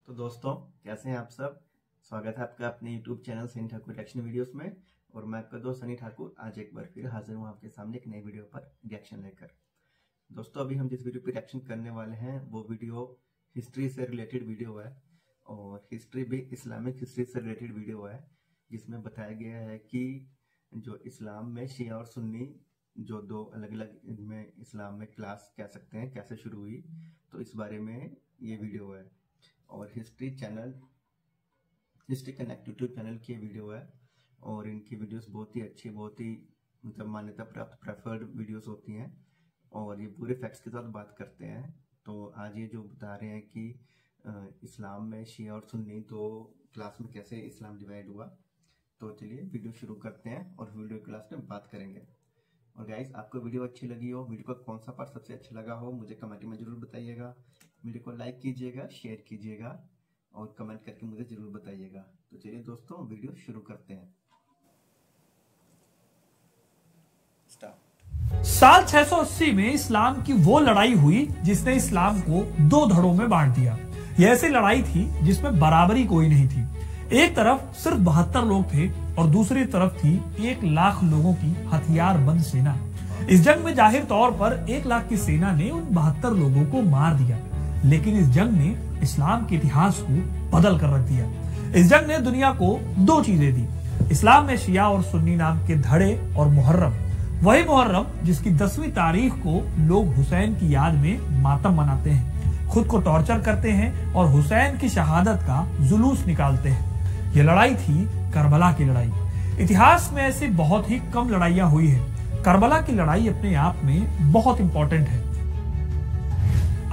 तो दोस्तों कैसे हैं आप सब। स्वागत है आपका अपने YouTube channel Sunny Thakur reaction videos में। और मैं आपका दोस्त सनी ठाकुर आज एक बार फिर हाजिर हूँ आपके सामने एक नई वीडियो पर रिएक्शन लेकर। दोस्तों अभी हम जिस वीडियो पर रिएक्शन करने वाले हैं वो वीडियो हिस्ट्री से रिलेटेड वीडियो है और हिस्ट्री भी इस्लामिक हिस्ट्री से रिलेटेड वीडियो है, जिसमें बताया गया है कि जो इस्लाम में शिया और सुन्नी जो दो अलग अलग इनमें इस्लाम में क्लास कह सकते हैं कैसे शुरू हुई, तो इस बारे में ये वीडियो है। और हिस्ट्री कनेक्ट यूट्यूब चैनल की वीडियो है और इनकी वीडियोस बहुत ही अच्छी, बहुत ही मतलब मान्यता प्राप्त प्रेफर्ड वीडियोस होती हैं और ये पूरे फैक्ट्स के साथ बात करते हैं। तो आज ये जो बता रहे हैं कि इस्लाम में शिया और सुन्नी तो क्लास में कैसे इस्लाम डिवाइड हुआ, तो चलिए वीडियो शुरू करते हैं और वीडियो क्लास में बात करेंगे। और गाइस आपको वीडियो अच्छी लगी हो, वीडियो का कौन सा पार्ट सबसे अच्छा लगा हो मुझे कमेंट में जरूर बताइएगा। वीडियो को लाइक कीजिएगा, शेयर कीजिएगा और कमेंट करके मुझे जरूर बताइएगा। तो चलिए दोस्तों वीडियो शुरू करते हैं। साल 680 में इस्लाम की वो लड़ाई हुई जिसने इस्लाम को दो धड़ों में बांट दिया। यह ऐसी लड़ाई थी जिसमें बराबरी कोई नहीं थी। एक तरफ सिर्फ 72 लोग थे और दूसरी तरफ थी 1 लाख लोगों की हथियार बंद सेना। इस जंग में जाहिर तौर पर 1 लाख की सेना ने उन 72 लोगों को मार दिया, लेकिन इस जंग ने इस्लाम के इतिहास को बदल कर रख दिया। इस जंग ने दुनिया को दो चीजें दी, इस्लाम में शिया और सुन्नी नाम के धड़े और मुहर्रम। वही मुहर्रम जिसकी 10वीं तारीख को लोग हुसैन की याद में मातम मनाते हैं, खुद को टॉर्चर करते हैं और हुसैन की शहादत का जुलूस निकालते हैं। यह लड़ाई थी करबला की लड़ाई। इतिहास में ऐसी बहुत ही कम लड़ाइयां हुई है। करबला की लड़ाई अपने आप में बहुत इंपॉर्टेंट है।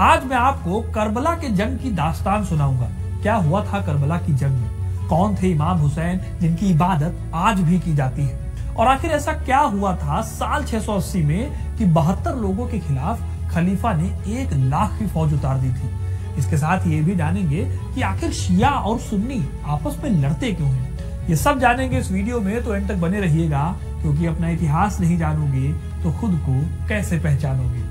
आज मैं आपको करबला के जंग की दास्तान सुनाऊंगा। क्या हुआ था करबला की जंग में, कौन थे इमाम हुसैन जिनकी इबादत आज भी की जाती है, और आखिर ऐसा क्या हुआ था साल 680 में कि 72 लोगों के खिलाफ खलीफा ने 1 लाख की फौज उतार दी थी। इसके साथ ये भी जानेंगे कि आखिर शिया और सुन्नी आपस में लड़ते क्यों हैं। ये सब जानेंगे इस वीडियो में, तो एंड तक बने रहिएगा, क्योंकि अपना इतिहास नहीं जानोगे तो खुद को कैसे पहचानोगे।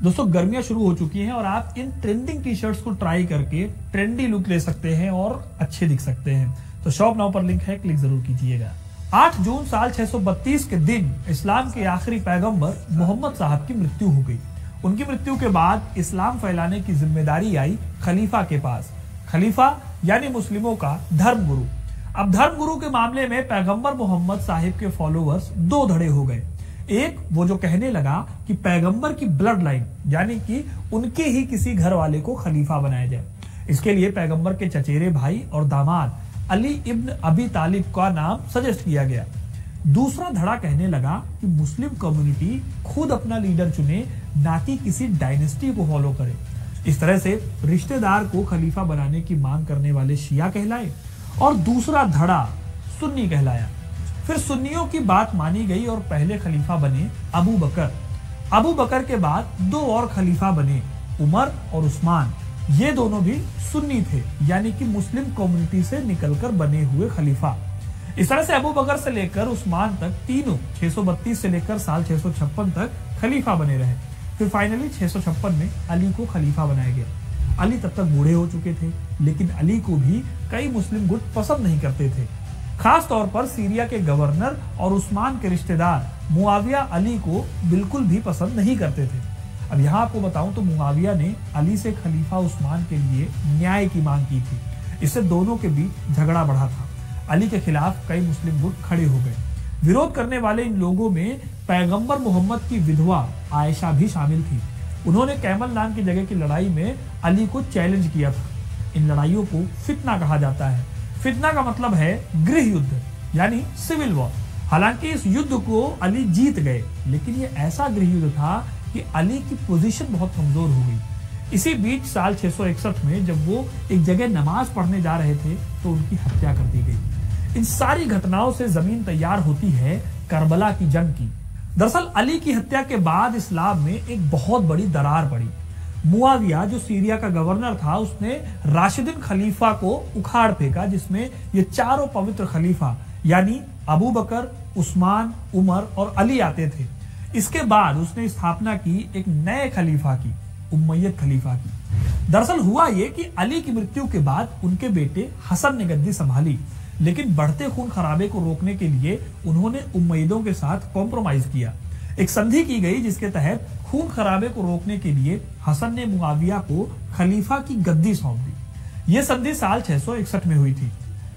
दोस्तों गर्मियां शुरू हो चुकी हैं और आप इन ट्रेंडिंग टी शर्ट्स को ट्राई करके ट्रेंडी लुक ले सकते हैं और अच्छे दिख सकते हैं। तो शॉप नाउ पर लिंक है, क्लिक जरूर कीजिएगा। 8 जून साल 632 के दिन इस्लाम के आखिरी पैगंबर मोहम्मद साहब की मृत्यु हो गई। उनकी मृत्यु के बाद इस्लाम फैलाने की जिम्मेदारी आई खलीफा के पास। खलीफा यानी मुस्लिमों का धर्मगुरु। अब धर्मगुरु के मामले में पैगंबर मोहम्मद साहिब के फॉलोअर्स दो धड़े हो गए। एक वो जो कहने लगा कि पैगंबर की ब्लड लाइन यानी कि उनके ही किसी घर वाले को खलीफा बनाया जाए। इसके लिए पैगंबर के चचेरे भाई और दामाद अली इब्न अबी तालिब का नाम सजेस्ट किया गया। दूसरा धड़ा कहने लगा कि मुस्लिम कम्युनिटी खुद अपना लीडर चुने, ना कि किसी डायनेस्टी को फॉलो करे। इस तरह से रिश्तेदार को खलीफा बनाने की मांग करने वाले शिया कहलाए और दूसरा धड़ा सुन्नी कहलाया। फिर सुन्नियों की बात मानी गई और पहले खलीफा बने अबू बकर। अबू बकर के बाद 2 और खलीफा बने, उमर और उस्मान। ये दोनों भी सुन्नी थे, यानी कि मुस्लिम कम्युनिटी से निकलकर बने हुए खलीफा। इस तरह से अबू बकर से लेकर उस्मान तक तीनों 632 से लेकर साल 656 तक खलीफा बने रहे। फिर फाइनली 656 में अली को खलीफा बनाया गया। अली तब तक बूढ़े हो चुके थे, लेकिन अली को भी कई मुस्लिम गुट पसंद नहीं करते थे। खास तौर पर सीरिया के गवर्नर और उस्मान के रिश्तेदार मुआविया अली को बिल्कुल भी पसंद नहीं करते थे। अब यहाँ आपको बताऊं तो मुआविया ने अली से खलीफा उस्मान के लिए न्याय की मांग की थी। इससे दोनों के बीच झगड़ा बढ़ा था। अली के खिलाफ कई मुस्लिम गुट खड़े हो गए। विरोध करने वाले इन लोगों में पैगंबर मोहम्मद की विधवा आयशा भी शामिल थी। उन्होंने कैमल नाम की जगह की लड़ाई में अली को चैलेंज किया था। इन लड़ाइयों को फितना कहा जाता है। फितना का मतलब है गृह युद्ध यानी सिविल वॉर। हालांकि इस युद्ध को अली जीत गए, लेकिन ये ऐसा गृह युद्ध था कि अली की पोजीशन बहुत कमजोर हो गई। इसी बीच साल 661 में जब वो एक जगह नमाज पढ़ने जा रहे थे तो उनकी हत्या कर दी गई। इन सारी घटनाओं से जमीन तैयार होती है करबला की जंग की। दरअसल अली की हत्या के बाद इस्लाम में एक बहुत बड़ी दरार पड़ी। मुआविया जो सीरिया का गवर्नर था, उसने राशिदीन खलीफा को उखाड़ फेंका, जिसमें ये चारों पवित्र खलीफा यानी अबू बकर, उस्मान, उमर और अली आते थे। इसके बाद उसने स्थापना की एक नए खलीफा की, उम्मय्यद खलीफा की। दरअसल हुआ ये कि अली की मृत्यु के बाद उनके बेटे हसन ने गद्दी संभाली, लेकिन बढ़ते खून खराबे को रोकने के लिए उन्होंने उम्मयदों के साथ कॉम्प्रोमाइज किया। एक संधि की गई जिसके तहत खून खराबे को रोकने के लिए हसन ने मुआविया को खलीफा की गद्दी सौंप दी। यह संधि साल 661 में हुई थी।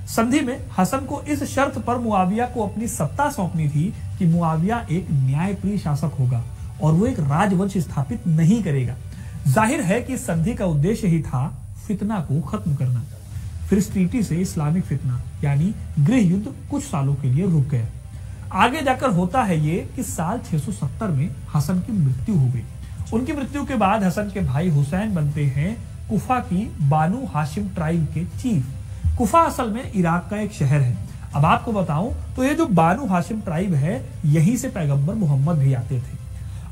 संधि में हसन को इस शर्त पर मुआविया को अपनी सत्ता सौंपनी थी कि मुआविया एक न्यायप्रिय शासक होगा और वो एक राजवंश स्थापित नहीं करेगा। जाहिर है कि संधि का उद्देश्य ही था फितना को खत्म करना। फिर इस ट्रीटी से इस्लामिक फितना यानी गृह युद्ध कुछ सालों के लिए रुक गया। आगे जाकर होता है ये कि साल 670 में हसन की मृत्यु हो गई। उनकी मृत्यु के बाद हसन के भाई हुसैन बनते हैं कुफा की बानू हाशिम ट्राइब के चीफ। कुफा असल में इराक का एक शहर है। अब आपको बताऊं तो ये जो बानू हाशिम ट्राइब है, यहीं से पैगंबर मोहम्मद भी आते थे।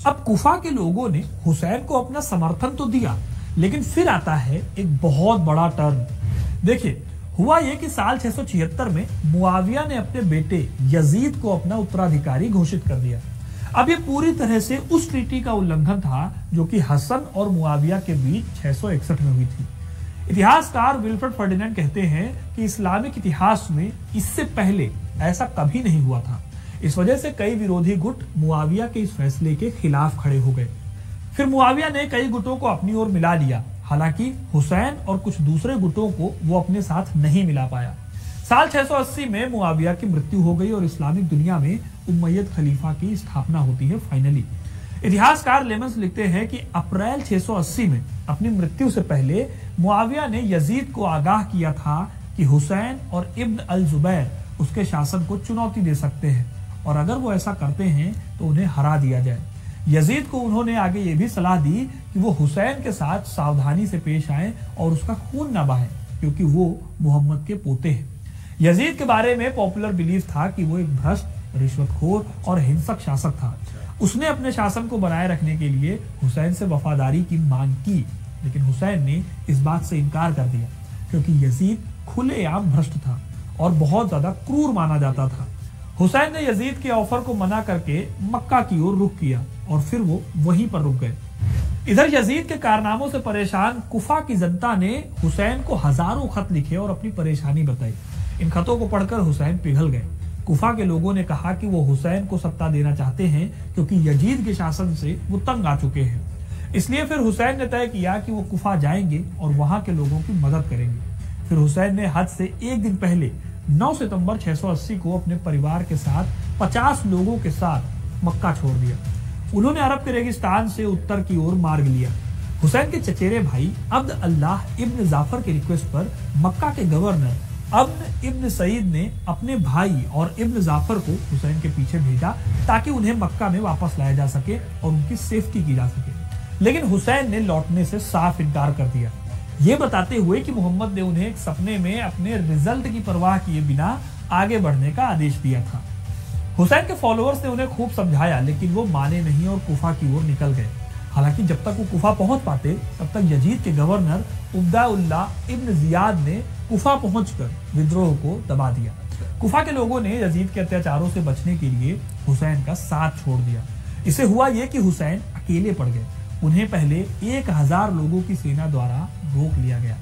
अब कुफा के लोगों ने हुसैन को अपना समर्थन तो दिया, लेकिन फिर आता है एक बहुत बड़ा टर्न। देखिए, हुआ यह कि साल 676 में मुआविया ने अपने बेटे यजीद को अपना उत्तराधिकारी घोषित कर दिया। अब ये पूरी तरह से उस ट्रीटी का उल्लंघन था जो कि हसन और मुआविया के बीच 661 में हुई थी। इतिहासकार विल्फ्रेड फर्डिनेंड कहते हैं कि इस्लामिक इतिहास में इससे पहले ऐसा कभी नहीं हुआ था। इस वजह से कई विरोधी गुट मुआविया के इस फैसले के खिलाफ खड़े हो गए। फिर मुआविया ने कई गुटों को अपनी ओर मिला लिया, हालांकि हुसैन और कुछ दूसरे गुटों को वो अपने साथ नहीं मिला पाया। साल 680 में मुआविया की मृत्यु हो गई और इस्लामिक दुनिया में उम्मयद खलीफा की स्थापना होती है फाइनली। इतिहासकार लेमन्स लिखते हैं कि अप्रैल 680 में अपनी मृत्यु से पहले मुआविया ने यजीद को आगाह किया था कि हुसैन और इब्न अल जुबैर उसके शासन को चुनौती दे सकते हैं और अगर वो ऐसा करते हैं तो उन्हें हरा दिया जाए। यजीद को उन्होंने आगे ये भी सलाह दी कि वो हुसैन के साथ सावधानी से पेश आए और उसका खून न बहाए, क्योंकि वो मोहम्मद के पोते हैं। यजीद के बारे में पॉपुलर बिलीफ था कि वो एक भ्रष्ट, रिश्वतखोर और हिंसक शासक था। उसने अपने शासन को बनाए रखने के लिए हुसैन से वफादारी की मांग की, लेकिन हुसैन ने इस बात से इनकार कर दिया क्योंकि यजीद खुलेआम भ्रष्ट था और बहुत ज्यादा क्रूर माना जाता था। हुसैन ने यजीद के ऑफर को मना करके मक्का की ओर रुख किया और फिर वो वहीं पर रुक गए। इधर यजीद के कारनामों से परेशान कुफा की जनता ने हुसैन को हजारों खत लिखे और अपनी परेशानी बताई। इन खतों को पढ़कर हुसैन पिघल गए। कुफा के लोगों ने कहा कि वो हुसैन को सत्ता देना चाहते हैं क्योंकि यजीद के शासन से वो तंग आ चुके हैं। इसलिए फिर हुसैन ने तय किया कि वो कुफा जाएंगे और वहां के लोगों की मदद करेंगे। फिर हुसैन ने हज से एक दिन पहले 9 सितंबर 680 को अपने परिवार के साथ 50 लोगों के साथ मक्का छोड़ दिया। उन्होंने अरब के रेगिस्तान से उत्तर की ओर मार्ग लिया। हुसैन के चचेरे भाई अब्द अल्लाह इब्न जाफर के रिक्वेस्ट पर मक्का के गवर्नर अब्न इब्न सईद ने अपने भाई और इब्न जाफर को हुसैन के पीछे भेजा ताकि उन्हें मक्का में वापस लाया जा सके और उनकी सेफ्टी की जा सके। लेकिन हुसैन ने लौटने से साफ इनकार कर दिया, ये बताते हुए कि मोहम्मद ने उन्हें एक सपने में अपने रिजल्ट की परवाह किए बिना आगे बढ़ने का आदेश दिया था। हुसैन के फॉलोअर्स ने उन्हें खूब समझाया, लेकिन वो माने नहीं और कुफा की ओर निकल गए। हालांकि जब तक वो कुफा पहुंच पाते तब तक यजीद के गवर्नर उब्दा-उल्लाह इब्न जियाद ने कुफा पहुंचकर विद्रोह को दबा दिया। कुफा के लोगों ने यजीद के अत्याचारों से बचने के लिए हुसैन का साथ छोड़ दिया। इससे हुआ यह कि हुसैन अकेले पड़ गए। उन्हें पहले 1000 लोगों की सेना द्वारा रोक लिया गया।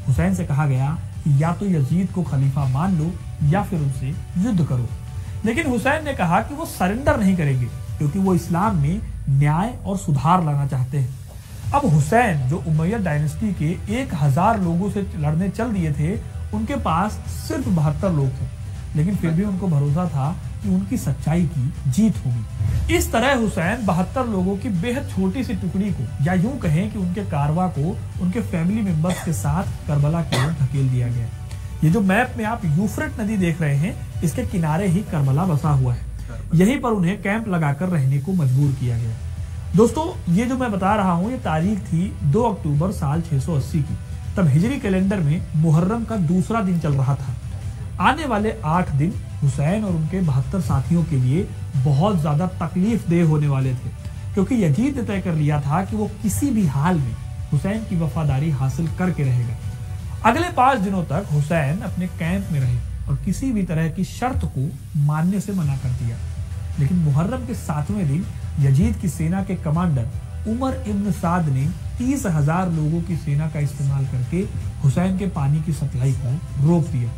हुसैन से कहा गया कि या तो यजीद को खलीफा मान लो या फिर उनसे युद्ध करो। लेकिन हुसैन ने कहा कि वो सरेंडर नहीं करेंगे क्योंकि वो इस्लाम में न्याय और सुधार लाना चाहते हैं। अब हुसैन जो उमैयद डायनेस्टी के 1000 लोगों से लड़ने चल दिए थे, उनके पास सिर्फ 72 लोग थे, लेकिन फिर भी उनको भरोसा था कि उनकी सच्चाई की जीत होगी। इस तरह हुसैन 72 लोगों की बेहद छोटी सी टुकड़ी को, या यूं कहें कि उनके कारवा को उनके फैमिली मेंबर्स के साथ करबला की ओर धकेल दिया गया। ये जो मैप में आप यूफ्रेट नदी देख रहे हैं, इसके किनारे ही करबला बसा हुआ है। यहीं पर उन्हें कैंप लगाकर रहने को मजबूर किया गया। दोस्तों, ये जो मैं बता रहा हूं, ये तारीख थी 2 अक्टूबर साल 680 की। तब हिजरी कैलेंडर में मुहर्रम का दूसरा दिन चल रहा था। आने वाले 8 दिन हुसैन और उनके 72 साथियों के लिए बहुत ज्यादा तकलीफ देह होने वाले थे, क्योंकि यजीद ने तय कर लिया था कि वो किसी भी हाल में हुसैन की वफादारी हासिल करके रहेगा। अगले 5 दिनों तक हुसैन अपने कैंप में रहे और किसी भी तरह की शर्त को मानने से मना कर दिया। लेकिन मुहर्रम के 7वें दिन यजीद की सेना के कमांडर उमर इब्न साद ने 30,000 लोगों की सेना का इस्तेमाल करके हुसैन के पानी की सप्लाई को रोक दिया।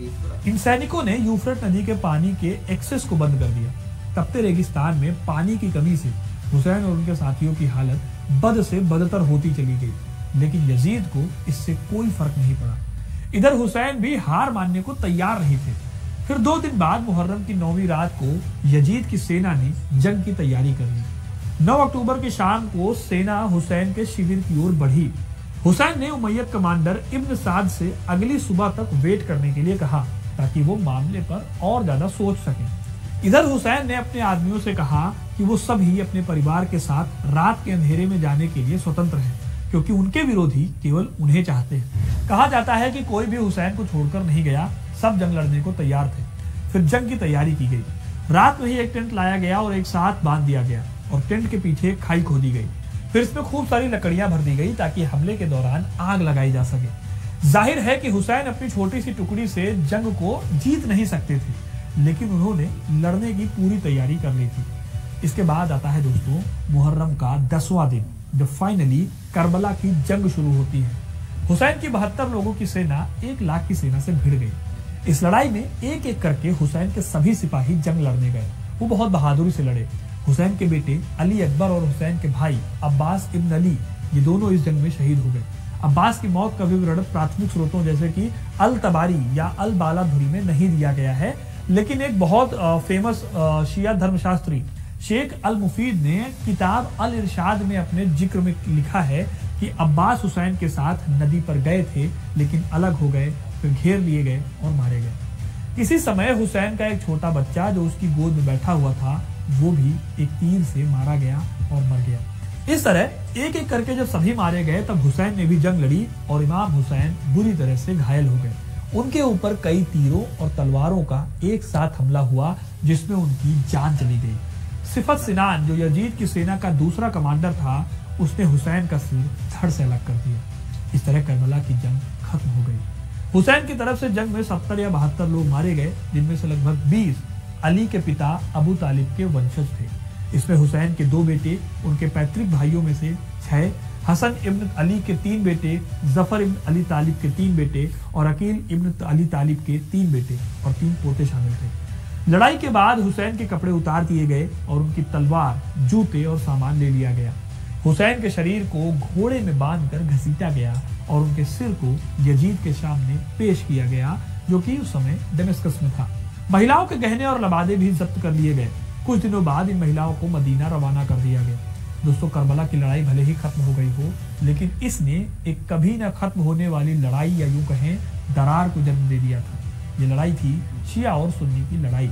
इन सैनिकों ने यूफ्रेट नदी के पानी के एक्सेस को बंद कर दिया। तपते रेगिस्तान में पानी की कमी से हुसैन और उनके साथियों की हालत बद से बदतर होती चली गई, लेकिन यजीद को इससे कोई फर्क नहीं पड़ा। इधर हुसैन भी हार मानने को तैयार नहीं थे। फिर 2 दिन बाद मुहर्रम की 9वीं रात को यजीद की सेना ने जंग की तैयारी कर ली। 9 अक्टूबर की शाम को सेना हुसैन के शिविर की ओर बढ़ी। हुसैन ने उमैयद कमांडर इब्न साद से अगली सुबह तक वेट करने के लिए कहा ताकि वो मामले पर और ज्यादा सोच सकें। इधर हुसैन ने अपने आदमियों से कहा कि वो सभी अपने परिवार के साथ रात के अंधेरे में जाने के लिए स्वतंत्र हैं, क्योंकि उनके विरोधी केवल उन्हें चाहते हैं। कहा जाता है कि कोई भी हुसैन को छोड़कर नहीं गया, सब जंग लड़ने को तैयार थे। फिर जंग की तैयारी की गई। रात में ही एक टेंट लाया गया और एक साथ बांध दिया गया और टेंट के पीछे खाई खोदी गई। फिर इसमें खूब सारी लकड़ियां भर दी गई ताकि हमले के दौरान आग लगाई जा सके। जाहिर है कि हुसैन अपनी छोटी सी टुकड़ी से जंग को जीत नहीं सकते थे, लेकिन उन्होंने लड़ने की पूरी तैयारी कर ली थी। इसके बाद आता है दोस्तों मुहर्रम का 10वां दिन, जब फाइनली करबला की जंग शुरू होती है। हुसैन की 72 लोगों की सेना 1 लाख की सेना से भिड़ गई। इस लड़ाई में एक एक करके हुसैन के सभी सिपाही जंग लड़ने गए। वो बहुत बहादुरी से लड़े। हुसैन के बेटे अली अकबर और हुसैन के भाई अब्बास इब्न अली, ये दोनों इस जंग में शहीद हो गए। अब्बास की मौत का विवरण प्राथमिक स्रोतों जैसे कि अल तबारी या अल बालाधुरी में नहीं दिया गया है, लेकिन एक बहुत फेमस शिया धर्मशास्त्री शेख अल मुफीद ने किताब अल इरशाद में अपने जिक्र में लिखा है कि अब्बास हुसैन के साथ नदी पर गए थे, लेकिन अलग हो गए, फिर घेर लिए गए और मारे गए। इसी समय हुसैन का एक छोटा बच्चा जो उसकी गोद में बैठा हुआ था, वो भी एक तीर से मारा गया और मर गया। इस तरह एक एक करके जब सभी मारे गए, तब हुसैन ने भी जंग लड़ी और इमाम हुसैन बुरी तरह से घायल हो गए। उनके ऊपर कई तीरों और तलवारों का एक साथ हमला हुआ, जिसमें उनकी जान चली गई। सिफत सिनान, जो यजीद की सेना का दूसरा कमांडर था, उसने हुसैन का सिर धड़ से अलग कर दिया। इस तरह करबला की जंग खत्म हो गई। हुसैन की तरफ से जंग में 70 या 72 लोग मारे गए, जिनमें से लगभग 20 अली के पिता अबू तालिब के वंशज थे। इसमें हुसैन के 2 बेटे, उनके पैतृक भाइयों में से 6, हसन इब्न अली के 3 बेटे, जफर इब्न अली तालिब के 3 बेटे और अकील इब्न अली तालिब के 3 बेटे और 3 पोते शामिल थे। लड़ाई के बाद हुसैन के कपड़े उतार दिए गए और उनकी तलवार, जूते और सामान ले लिया गया। हुसैन के शरीर को घोड़े में बांधकर घसीटा गया और उनके सिर को यजीद के सामने पेश किया गया, जो कि उस समय दमिश्क में था। महिलाओं के गहने और लबादे भी जब्त कर लिए गए। कुछ दिनों बाद इन महिलाओं को मदीना रवाना कर दिया गया। दोस्तों, करबला की लड़ाई भले ही खत्म हो गई हो, लेकिन इसने एक कभी न खत्म होने वाली लड़ाई या यूं कहें दरार को जन्म दे दिया था। ये लड़ाई थी शिया और सुन्नी की लड़ाई।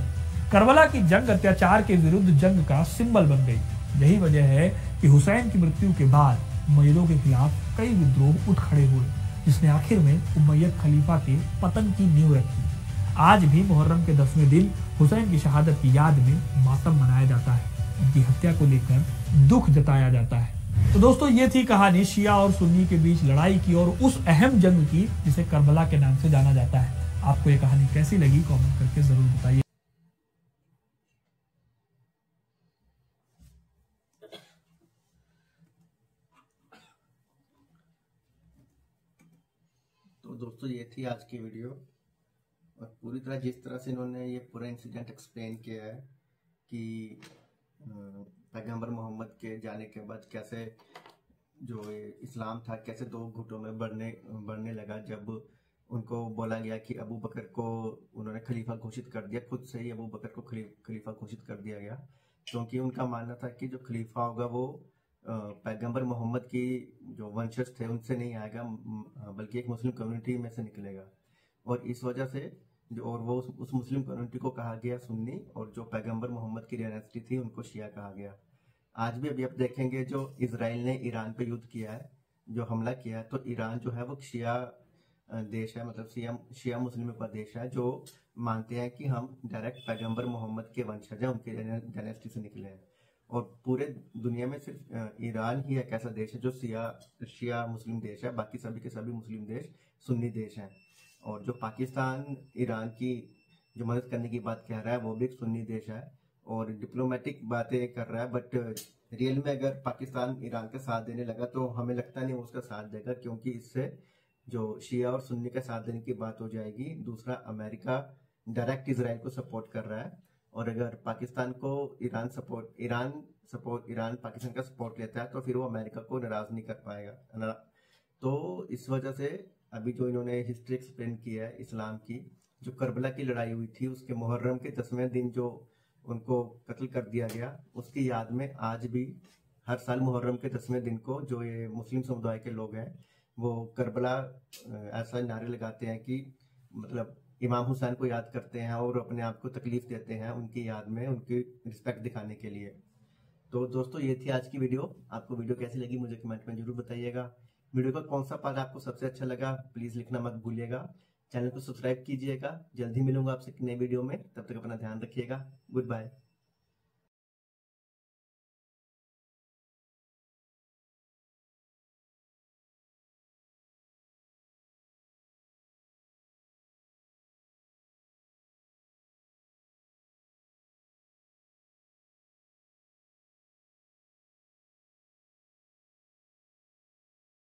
करबला की जंग अत्याचार के विरुद्ध जंग का सिंबल बन गई। यही वजह है कि हुसैन की मृत्यु के बाद उमैयदों के खिलाफ कई विद्रोह उठ खड़े हुए, जिसने आखिर में उमैयद खलीफा के पतन की नींव रखी। आज भी मुहर्रम के 10वें दिन हुसैन की शहादत की याद में मातम मनाया जाता है। उनकी हत्या को लेकर दुख जताया जाता है। तो दोस्तों, ये थी कहानी शिया और सुन्नी के बीच लड़ाई की और उस अहम जंग की जिसे करबला के नाम से जाना जाता है। आपको ये कहानी कैसी लगी, कमेंट करके जरूर बताइए। तो दोस्तों, ये थी आज की वीडियो और पूरी तरह जिस तरह से इन्होंने ये पूरा इंसिडेंट एक्सप्लेन किया है कि पैगंबर मोहम्मद के जाने के बाद कैसे जो ये इस्लाम था कैसे 2 गुटों में बढ़ने लगा, जब उनको बोला गया कि अबू बकर को उन्होंने खलीफा घोषित कर दिया। खुद से ही अबू बकर को खलीफा घोषित कर दिया गया, क्योंकि उनका मानना था कि जो खलीफा होगा वो पैगंबर मोहम्मद की जो वंशज थे उनसे नहीं आएगा, बल्कि एक मुस्लिम कम्युनिटी में से निकलेगा। और इस वजह से और वो उस मुस्लिम कम्युनिटी को कहा गया सुन्नी, और जो पैगंबर मोहम्मद की डायनेस्टी थी उनको शिया कहा गया। आज भी अभी आप देखेंगे जो इजराइल ने ईरान पे युद्ध किया है, जो हमला किया है, तो ईरान जो है वो शिया देश है, मतलब शिया मुस्लिम का देश है, जो मानते हैं कि हम डायरेक्ट पैगंबर मोहम्मद के वंशज हैं, उनके डायनेस्टी से निकले हैं। और पूरे दुनिया में सिर्फ ईरान ही एक ऐसा देश है जो शिया मुस्लिम देश है, बाकी सभी के सभी मुस्लिम देश सुन्नी देश हैं। और जो पाकिस्तान ईरान की जो मदद करने की बात कह रहा है वो भी एक सुन्नी देश है। और डिप्लोमेटिक बातें कर रहा है, बट रियल में अगर पाकिस्तान ईरान का साथ देने लगा तो हमें लगता नहीं वो उसका साथ देगा, क्योंकि इससे जो शिया और सुन्नी का साथ देने की बात हो जाएगी। दूसरा, अमेरिका डायरेक्ट इसराइल को सपोर्ट कर रहा है, और अगर पाकिस्तान को ईरान पाकिस्तान का सपोर्ट लेता है तो फिर वो अमेरिका को नाराज नहीं कर पाएगा। तो इस वजह से अभी जो इन्होंने हिस्ट्री एक्सप्लेन की है इस्लाम की, जो करबला की लड़ाई हुई थी उसके मुहर्रम के 10वें दिन जो उनको कत्ल कर दिया गया, उसकी याद में आज भी हर साल मुहर्रम के 10वें दिन को जो ये मुस्लिम समुदाय के लोग हैं वो करबला ऐसा नारे लगाते हैं कि मतलब इमाम हुसैन को याद करते हैं और अपने आप को तकलीफ देते हैं उनकी याद में, उनकी रिस्पेक्ट दिखाने के लिए। तो दोस्तों, ये थी आज की वीडियो। आपको वीडियो कैसी लगी मुझे कमेंट में जरूर बताइएगा। वीडियो का कौन सा पार्ट आपको सबसे अच्छा लगा प्लीज लिखना मत भूलिएगा। चैनल को सब्सक्राइब कीजिएगा। जल्दी मिलूंगा आपसे एक नई वीडियो में, तब तक अपना ध्यान रखिएगा। Good bye.